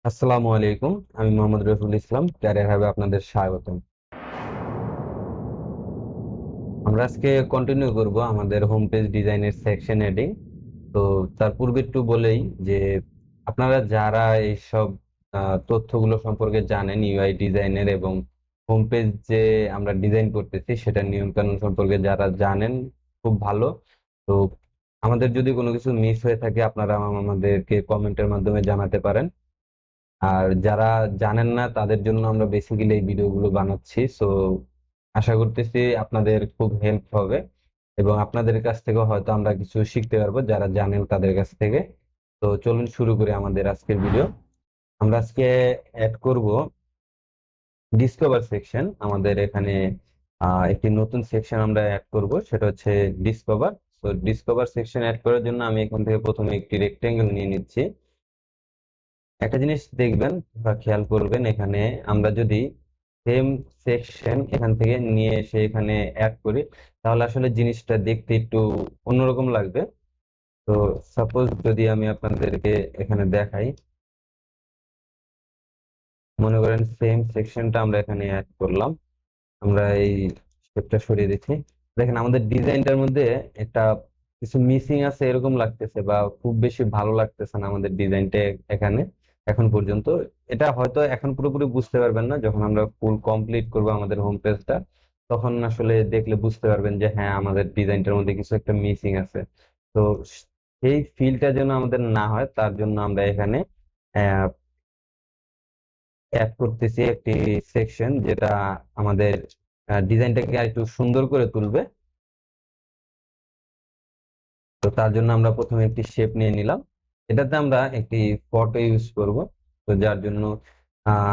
আসসালামু আলাইকুম। আমি মোহাম্মদ রফিকুল ইসলাম, ক্যারিয়ার হাবে আপনাদের স্বাগতম। আমরা আজকে কন্টিনিউ করব আমাদের হোম পেজ ডিজাইনের সেকশন হেডিং। তো তার পূর্বে একটু বলেই যে আপনারা যারা এইসব তথ্যগুলো সম্পর্কে জানেন, ইউআই ডিজাইনের এবং হোম পেজ যে আমরা ডিজাইন করতেছি সেটার নিয়ম কানুন সম্পর্কে যারা জানেন, খুব ভালো। তো আমাদের যদি কোনো কিছু মিস হয়ে থাকে আপনারা আমাদেরকে কমেন্টের মাধ্যমে জানাতে পারেন। আর যারা জানেন না তাদের জন্য আমরা বেসিক্যালি এই ভিডিওগুলো বানাচ্ছি। সো আশা করতেছি আপনাদের খুব হেল্প হবে এবং আপনাদের কাছ থেকে হয়তো আমরা কিছু শিখতে পারবো যারা জানেন তাদের কাছ থেকে। তো চলুন শুরু করি আমাদের আজকের ভিডিও। আমরা আজকে অ্যাড করব ডিসকভার সেকশন। আমাদের এখানে একটি নতুন সেকশন আমরা অ্যাড করব, সেটা হচ্ছে ডিসকভার। তো ডিসকভার সেকশন অ্যাড করার জন্য আমি এখান থেকে প্রথমে একটি রেক্টেঙ্গেল নিয়ে নিচ্ছি। একটা জিনিস দেখবেন বা খেয়াল করবেন, এখানে আমরা যদি সেম সেকশন এখান থেকে নিয়ে এসে এখানে অ্যাড করি তাহলে আসলে জিনিসটা দেখতে একটু অন্যরকম লাগবে। তো সাপোজ যদি আমি আপনাদেরকে এখানে দেখাই, মনে করেন সেম সেকশনটা আমরা এখানে অ্যাড করলাম। আমরা এই শেপটা সরিয়ে দিচ্ছি। দেখেন আমাদের ডিজাইনটার মধ্যে একটা কিছু মিসিং আছে এরকম লাগতেছে, বা খুব বেশি ভালো লাগতেছে না আমাদের ডিজাইনটা এখানে এখন পর্যন্ত। এটা হয়তো এখন পুরোপুরি বুঝতে পারবেন না, যখন আমরা ফুল কমপ্লিট করব আমাদের হোম পেজটা তখন আসলে দেখলে বুঝতে পারবেন যে হ্যাঁ, আমাদের ডিজাইনটার মধ্যে কিছু একটা মিসিং আছে। তো সেই ফিলটা যেন আমাদের না হয় তার জন্য আমরা এখানে অ্যাড করতেছি একটি সেকশন যেটা আমাদের ডিজাইনটাকে আর একটু সুন্দর করে তুলবে। তো তার জন্য আমরা প্রথমে একটি শেপ নিয়ে নিলাম, এটাতে আমরা একটি ফটো ইউজ করব। তো যার জন্য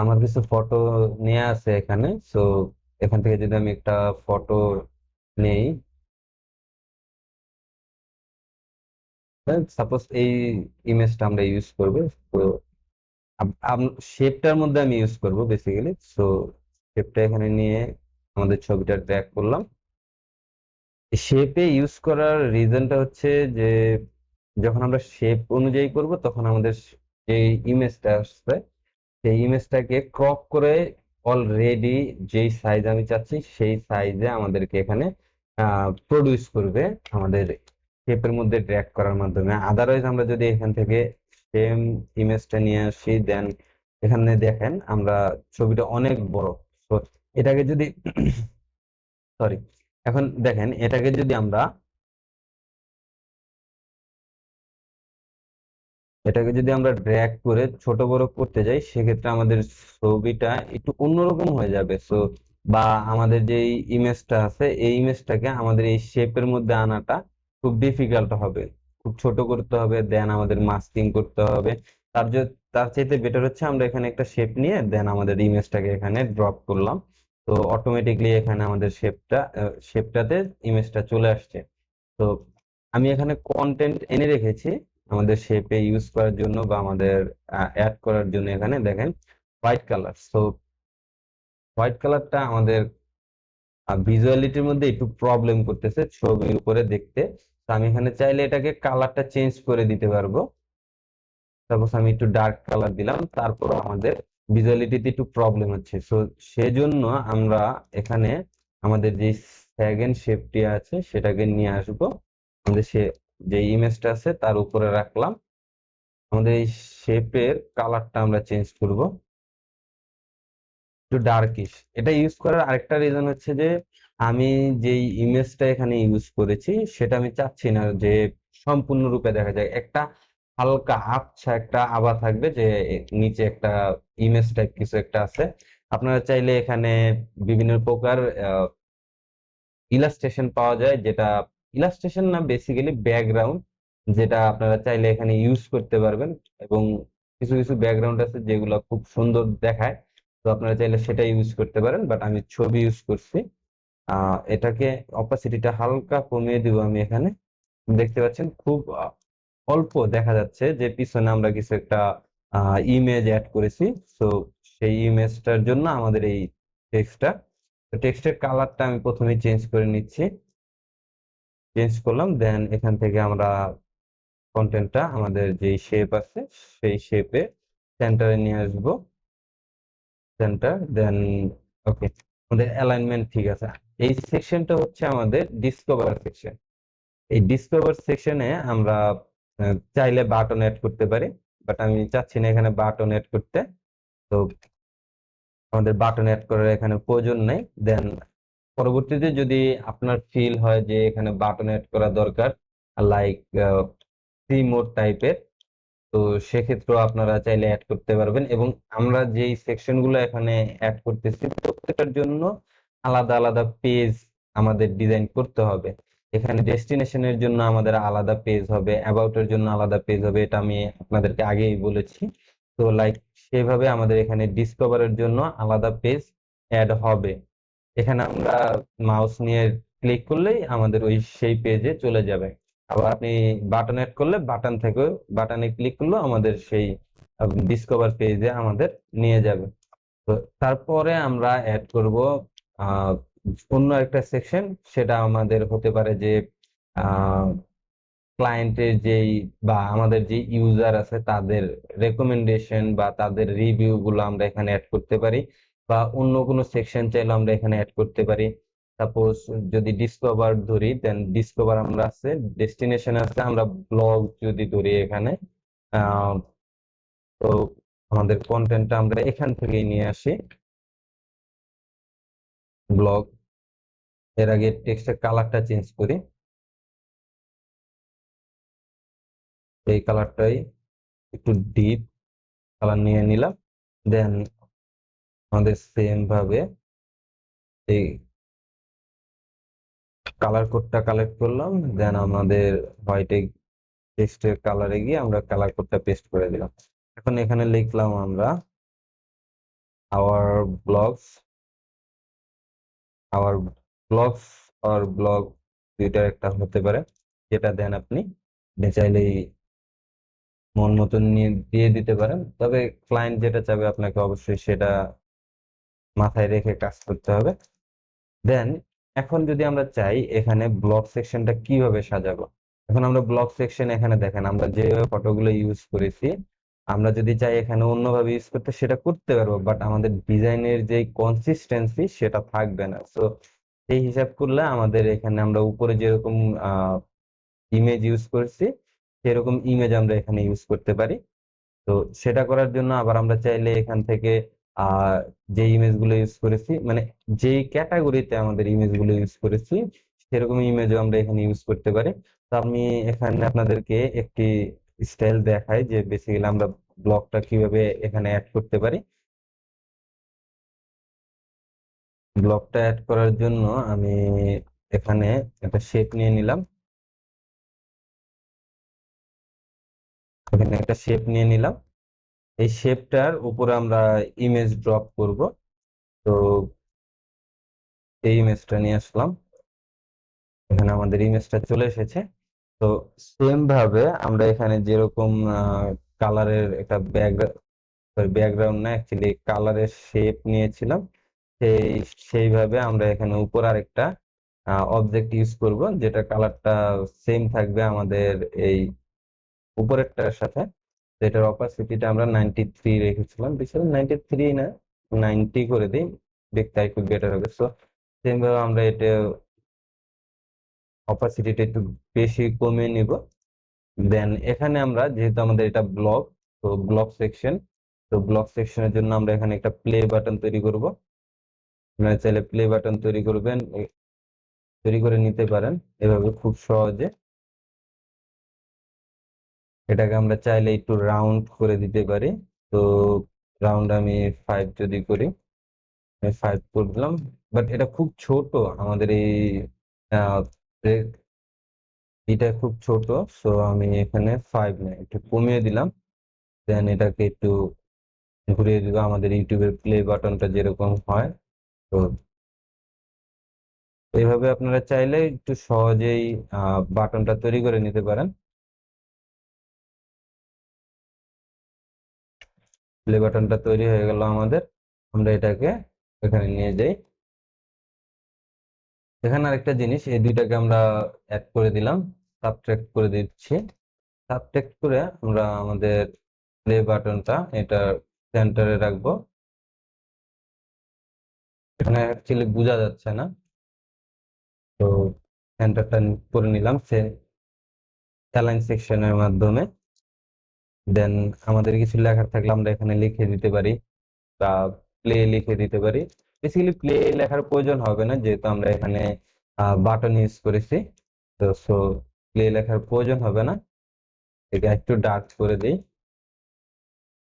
আমার কিছু ফটো নেওয়া আছে এখানে। সো এখান থেকে যদি আমি একটা ফটো নেই, সাপোজ এই ইমেজটা আমরা ইউজ করব। তো শেপটার মধ্যে আমি ইউজ করব বেসিক্যালি। সো শেপটা এখানে নিয়ে আমাদের ছবিটা ট্র্যাক করলাম। শেপে ইউজ করার রিজনটা হচ্ছে যে যখন আমরা শেপ অনুযায়ী করব তখন আমাদের যে ইমেজটা আসবে সেই ইমেজটাকে ক্রপ করে অলরেডি যেই সাইজ আমি চাচ্ছি সেই সাইজে আমাদেরকে এখানে প্রডিউস করবে আমাদের শেপের মধ্যে ড্র্যাগ করার মাধ্যমে। আদারওয়াইজ আমরা যদি এখান থেকে সেম ইমেজটা নিয়ে আসি, দেন এখানে দেখেন আমরা ছবিটা অনেক বড়। তো এটাকে যদি সরি, এখন দেখেন এটাকে যদি আমরা ড্র্যাগ করে ছোট বড় করতে যাই সেক্ষেত্রে আমাদের ছবিটা একটু অন্যরকম হয়ে যাবে। সো বা আমাদের যে ইমেজটা আছে এই ইমেজটাকে আমাদের এই শেপের মধ্যে আনাটা খুব ডিফিকাল্ট হবে, খুব ছোট করতে হবে, দেন আমাদের মাস্কিং করতে হবে। তার চাইতে বেটার হচ্ছে আমরা এখানে একটা শেপ নিয়ে দেন আমাদের ইমেজটাকে এখানে ড্রপ করলাম। তো অটোমেটিকলি এখানে আমাদের শেপটাতে ইমেজটা চলে আসছে। তো আমি এখানে কন্টেন্ট এনে রেখেছি আমাদের শেপে ইউজ করার জন্য বা আমাদের অ্যাড করার জন্য। এখানে দেখেন হোয়াইট কালার। সো হোয়াইট কালারটা আমাদের ভিজুয়ালিটির মধ্যে একটু প্রবলেম করতেছে ছবির উপরে দেখতে। তো আমি এখানে চাইলে এটাকে কালারটা চেঞ্জ করে দিতে পারবো। সাপোজ আমি একটু ডার্ক কালার দিলাম, তারপর আমাদের ভিজুয়ালিটিতে একটু প্রবলেম হচ্ছে। সো সেজন্য আমরা এখানে আমাদের যে সেকেন্ড শেপটি আছে সেটাকে নিয়ে আসবো, আমাদের যে ইমেজটা আছে তার উপরে রাখলাম। আমাদের এই শেপের কালারটা আমরা চেঞ্জ করব একটু ডার্কিশ। এটা ইউজ করার আরেকটা রিজন হচ্ছে যে আমি যেই ইমেজটা এখানে ইউজ করেছি সেটা আমি চাচ্ছি না যে সম্পূর্ণরূপে দেখা যায়। একটা হালকা আবছা একটা আভা থাকবে যে নিচে একটা ইমেজ টাইপ কিছু একটা আছে। আপনারা চাইলে এখানে বিভিন্ন প্রকার ইলাস্ট্রেশন পাওয়া যায়, যেটা ইলাস্ট্রেশন না বেসিক্যালি ব্যাকগ্রাউন্ড, যেটা আপনারা চাইলে এখানে ইউজ করতে পারবেন। এবং কিছু কিছু ব্যাকগ্রাউন্ড আছে যেগুলো খুব সুন্দর দেখায়, তো আপনারা চাইলে সেটা ইউজ করতে পারেন। বাট আমি ছবি ইউজ করছি। এটাকে অপাসিটিটা হালকা কমিয়ে দিব আমি এখানে। দেখতে পাচ্ছেন খুব অল্প দেখা যাচ্ছে যে পিছনে আমরা কিছু একটা ইমেজ অ্যাড করেছি। তো সেই ইমেজটার জন্য আমাদের এই টেক্সটটা, টেক্সটের কালারটা আমি প্রথমে চেঞ্জ করে নিচ্ছি। চেঞ্জ করলাম, দেন এখান থেকে আমরা কন্টেন্টটা আমাদের যে শেপ আছে সেই শেপে সেন্টারে নিয়ে আসবো, সেন্টার, দেন ওকে, আমাদের অ্যালাইনমেন্ট ঠিক আছে। এই সেকশনটা হচ্ছে আমাদের ডিসকভার সেকশন। এই ডিসকভার সেকশনে আমরা চাইলে বাটন অ্যাড করতে পারি, বাট আমি চাচ্ছি না এখানে বাটন অ্যাড করতে। তো আমাদের বাটন অ্যাড করার এখানে প্রয়োজন নেই। দেন পরবর্তীতে যদি আপনার ফিল হয় যে এখানে বাটন অ্যাড করা দরকার, লাইক থ্রি মোড টাইপের, তো সেক্ষেত্রেও আপনারা চাইলে অ্যাড করতে পারবেন। এবং আমরা যেই সেকশন গুলো এখানে অ্যাড করতেছি প্রত্যেকটার জন্য আলাদা আলাদা পেজ আমাদের ডিজাইন করতে হবে। এখানে ডেস্টিনেশনের জন্য আমাদের আলাদা পেজ হবে, অ্যাবাউট এর জন্য আলাদা পেজ হবে, এটা আমি আপনাদেরকে আগেই বলেছি। তো লাইক সেভাবে আমাদের এখানে ডিসকভারের জন্য আলাদা পেজ অ্যাড হবে। এখানে আমরা মাউস নিয়ে ক্লিক করলেই আমাদের ওই সেই পেজে চলে যাবে। আবার আপনি বাটন অ্যাড করলে বাটন থেকে, বাটনে ক্লিক করলেও আমাদের সেই ডিসকভার পেজে আমাদের নিয়ে যাবে। তো তারপরে আমরা অ্যাড করব আহ অন্য একটা সেকশন, সেটা আমাদের হতে পারে যে ক্লায়েন্টের যেই বা আমাদের যে ইউজার আছে তাদের রেকমেন্ডেশন বা তাদের রিভিউ গুলো আমরা এখানে অ্যাড করতে পারি, বা অন্য কোনো সেকশন চাইলে আমরা এখানে অ্যাড করতে পারি। সাপোজ যদি ডিসকভার ধরি, দেন ডিসকভার আমরা আছে, ডেস্টিনেশন আছে, আমরা ব্লগ যদি ধরি এখানে, আহ তো আমাদের কন্টেন্টটা আমরা এখান থেকেই নিয়ে আসি, ব্লগ। এর আগে টেক্সটের কালারটা চেঞ্জ করি, এই কালারটাই একটু ডিপ কালার নিয়ে নিলাম। দেন আমাদের সেম ভাবে এই কালার কোডটা কালেক্ট করলাম, দেন আমাদের হোয়াইটে টেক্সটের কালারে গিয়ে আমরা কালার কোডটা পেস্ট করে দিলাম। এখন এখানে লিখলাম আমরা আওয়ার ব্লগস, আওয়ার ব্লগস আর ব্লগ, দুইটার একটা হতে পারে, যেটা দেন আপনি চাইলেই মন মতন নিয়ে দিয়ে দিতে পারেন। তবে ক্লায়েন্ট যেটা চাবে আপনাকে অবশ্যই সেটা মাথায় রেখে কাজ করতে হবে। দেন এখন যদি আমরা চাই এখানে ব্লগ সেকশনটা কিভাবে সাজাবো, এখন আমরা ব্লগ সেকশন এখানে দেখেন আমরা যেভাবে ফটোগুলো ইউজ করেছি, আমরা যদি চাই এখানে অন্যভাবে ইউজ করতে সেটা করতে পারবো, বাট আমাদের ডিজাইনের যে কনসিস্টেন্সি সেটা থাকবে না। তো এই হিসাব করলে আমাদের এখানে আমরা উপরে যেরকম ইমেজ ইউজ করছি সেরকম ইমেজ আমরা এখানে ইউজ করতে পারি। তো সেটা করার জন্য আবার আমরা চাইলে এখান থেকে আহ যে ইমেজ গুলো ইউজ করেছি, মানে যেই ক্যাটাগরিতে আমাদের ইমেজ গুলো ইউজ করেছি সেরকম ইমেজও আমরা এখানে ইউজ করতে পারি। তো আমি এখানে আপনাদেরকে একটি স্টাইল দেখাই যে বেসিক্যালি আমরা ব্লকটা কিভাবে এখানে অ্যাড করতে পারি। ব্লকটা অ্যাড করার জন্য আমি এখানে একটা শেপ নিয়ে নিলাম, এখানে একটা শেপ নিয়ে নিলাম। এই শেপটার উপরে আমরা ইমেজ ড্রপ করব। তো এই ইমেজটা নিয়ে আসলাম, এখানে আমাদের ইমেজটা চলে এসেছে। তো সেম ভাবে আমরা এখানে যেরকম কালারের একটা ব্যাকগ্রাউন্ড না, অ্যাকচুয়ালি কালারের শেপ নিয়েছিলাম, সেই সেইভাবে আমরা এখানে উপর আরেকটা অবজেক্ট ইউজ করব যেটা কালারটা সেম থাকবে আমাদের এই উপরেরটার সাথে। তো এটার অপাসিটিটা আমরা 93 রেখেছিলাম, বেশি 93 না, 90 করে দিই, দেখতে একটু বেটার হবে। সো সেম ভাবে আমরা এটা অপাসিটিটা একটু বেশি কমিয়ে নিব। দেন এখানে আমরা যেহেতু আমাদের এটা ব্লক, তো ব্লক সেকশন, তো ব্লক সেকশনের জন্য আমরা এখানে একটা প্লে বাটন তৈরি করব। আপনারা চাইলে প্লে বাটন তৈরি করবেন, তৈরি করে নিতে পারেন এভাবে খুব সহজে। এটাকে আমরা চাইলে একটু রাউন্ড করে দিতে পারি। তো রাউন্ড আমি 5 যদি করি, আমি 5 করলাম, বাট এটা খুব ছোট আমাদের এই আহ, এটা খুব ছোট। সো আমি এখানে 5 না একটু কমিয়ে দিলাম। দেন এটাকে একটু ঘুরিয়ে দিব আমাদের ইউটিউবের প্লে বাটনটা যেরকম হয়। তো এইভাবে আপনারা চাইলে একটু সহজেই বাটনটা তৈরি করে নিতে পারেন। প্লে বাটনটা তৈরি হয়ে গেল আমাদের, আমরা এটাকে এখানে নিয়ে যাই। এখানে আরেকটা জিনিস, এই দুইটাকে আমরা অ্যাড করে দিলাম, সাবট্রাক্ট করে দিচ্ছি। সাবট্রাক্ট করে আমরা আমাদের প্লে বাটনটা এটা সেন্টারে রাখবো। এখানে অ্যাকচুয়ালি বোঝা যাচ্ছে না, তো সেন্টারটা করে নিলাম সে অ্যালাইন সেকশনের মাধ্যমে। দেন আমাদের কিছু লেখার থাকলে আমরা এখানে লিখে দিতে পারি বা প্লে লিখে দিতে পারি। বেসিক্যালি প্লে লেখার প্রয়োজন হবে না, যেহেতু আমরা এখানে বাটন ইউজ করেছি। তো সো প্লে লেখার প্রয়োজন হবে না। এটা একটু ডার্ক করে দিই।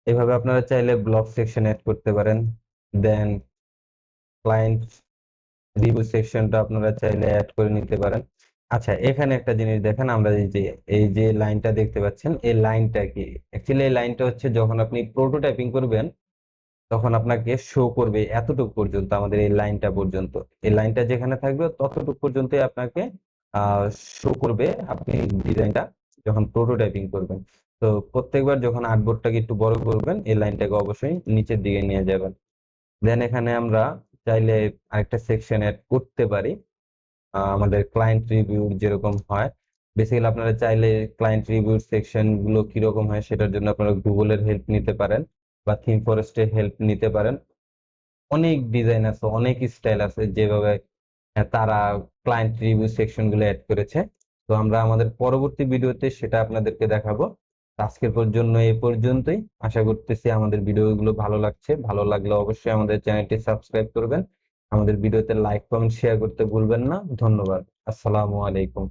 এভাবে আপনারা চাইলে ব্লক সেকশন অ্যাড করতে পারেন। দেন ক্লায়েন্ট রিভিউ সেকশনটা আপনারা চাইলে অ্যাড করে নিতে পারেন। আচ্ছা, এখানে একটা জিনিস দেখেন, আমরা এই যে লাইনটা দেখতে পাচ্ছেন, এই লাইনটা কি? অ্যাকচুয়ালি এই লাইনটা হচ্ছে যখন আপনি প্রোটোটাইপিং করবেন তখন আপনাকে শো করবে এতটুকু পর্যন্ত, আমাদের এই লাইনটা পর্যন্ত। এই লাইনটা যেখানে থাকবে ততটুকু পর্যন্তই আপনাকে শো করবে আপনি ডিজাইনটা যখন প্রোটোটাইপিং করবেন। তো প্রত্যেকবার যখন আর্টবোর্ডটাকে একটু বড় করবেন এই লাইনটাকে অবশ্যই নিচের দিকে নিয়ে যাবেন। দেন এখানে আমরা চাইলে আরেকটা সেকশন অ্যাড করতে পারি, আমাদের ক্লায়েন্ট রিভিউ যেরকম হয়। বেসিক্যালি আপনারা চাইলে ক্লায়েন্ট রিভিউ সেকশন গুলো কিরকম হয় সেটার জন্য আপনারা গুগলের হেল্প নিতে পারেন বা থিম ফরেস্টের হেল্প নিতে পারেন। অনেক ডিজাইন আছে, অনেক স্টাইল আছে যেভাবে তারা ক্লায়েন্ট রিভিউ সেকশন গুলো অ্যাড করেছে। তো আমরা আমাদের পরবর্তী ভিডিওতে সেটা আপনাদেরকে দেখাবো। আজকের জন্য এই পর্যন্তই। আশা করতেছি আমাদের ভিডিওগুলো ভালো লাগছে। ভালো লাগলে অবশ্যই আমাদের চ্যানেলটি সাবস্ক্রাইব করবেন। আমাদের ভিডিওতে লাইক কমেন্ট শেয়ার করতে ভুলবেন না। ধন্যবাদ। আসসালামু আলাইকুম।